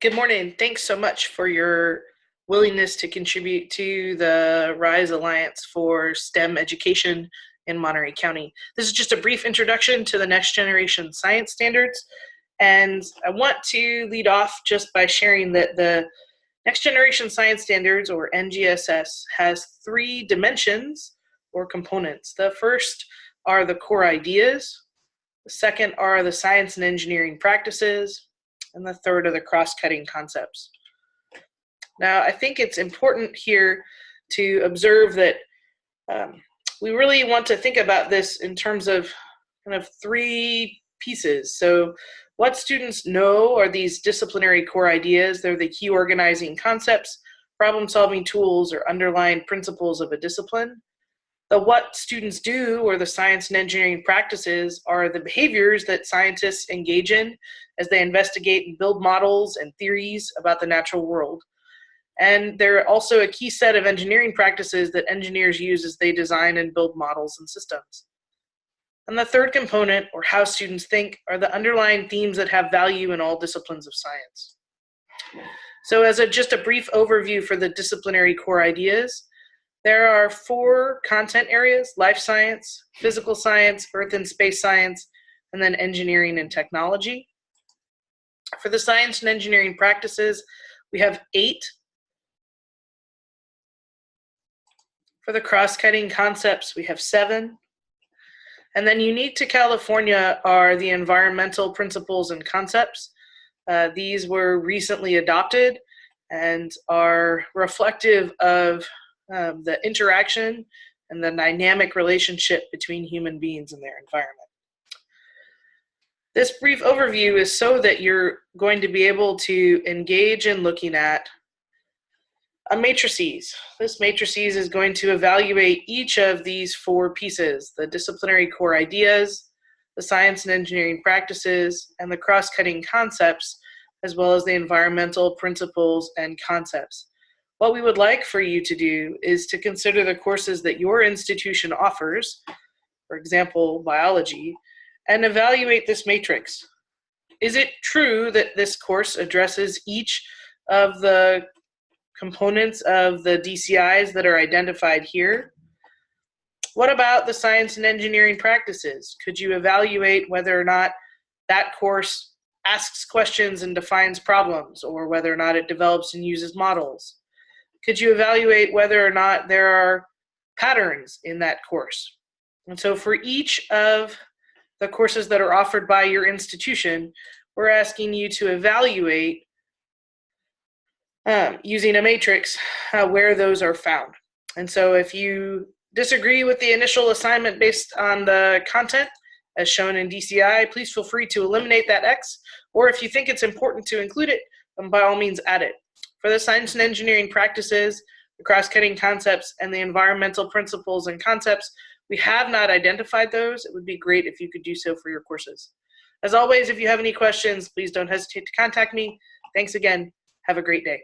Good morning. Thanks so much for your willingness to contribute to the RISE Alliance for STEM Education in Monterey County. This is just a brief introduction to the next generation science standards. And I want to lead off just by sharing that the next generation science standards, or NGSS, has three dimensions or components. The first are the core ideas. The second are the science and engineering practices. And the third are the cross-cutting concepts. Now, I think it's important here to observe that we really want to think about this in terms of kind of three pieces. So what students know are these disciplinary core ideas. They're the key organizing concepts, problem-solving tools, or underlying principles of a discipline. The what students do, or the science and engineering practices, are the behaviors that scientists engage in as they investigate and build models and theories about the natural world. And they're also a key set of engineering practices that engineers use as they design and build models and systems. And the third component, or how students think, are the underlying themes that have value in all disciplines of science. So as just a brief overview for the disciplinary core ideas, there are four content areas: life science, physical science, earth and space science, and then engineering and technology. For the science and engineering practices, we have 8. For the cross-cutting concepts, we have 7. And then unique to California are the environmental principles and concepts. These were recently adopted and are reflective of the interaction and the dynamic relationship between human beings and their environment. This brief overview is so that you're going to be able to engage in looking at a matrices. This matrices is going to evaluate each of these 4 pieces: the disciplinary core ideas, the science and engineering practices, and the cross-cutting concepts, as well as the environmental principles and concepts. What we would like for you to do is to consider the courses that your institution offers, for example, biology, and evaluate this matrix. Is it true that this course addresses each of the components of the DCIs that are identified here? What about the science and engineering practices? Could you evaluate whether or not that course asks questions and defines problems, or whether or not it develops and uses models? Could you evaluate whether or not there are patterns in that course? And so for each of the courses that are offered by your institution, we're asking you to evaluate using a matrix where those are found. And so if you disagree with the initial assignment based on the content as shown in DCI, please feel free to eliminate that X, or if you think it's important to include it, then by all means add it. For the science and engineering practices, the cross-cutting concepts, and the environmental principles and concepts, we have not identified those. It would be great if you could do so for your courses. As always, if you have any questions, please don't hesitate to contact me. Thanks again. Have a great day.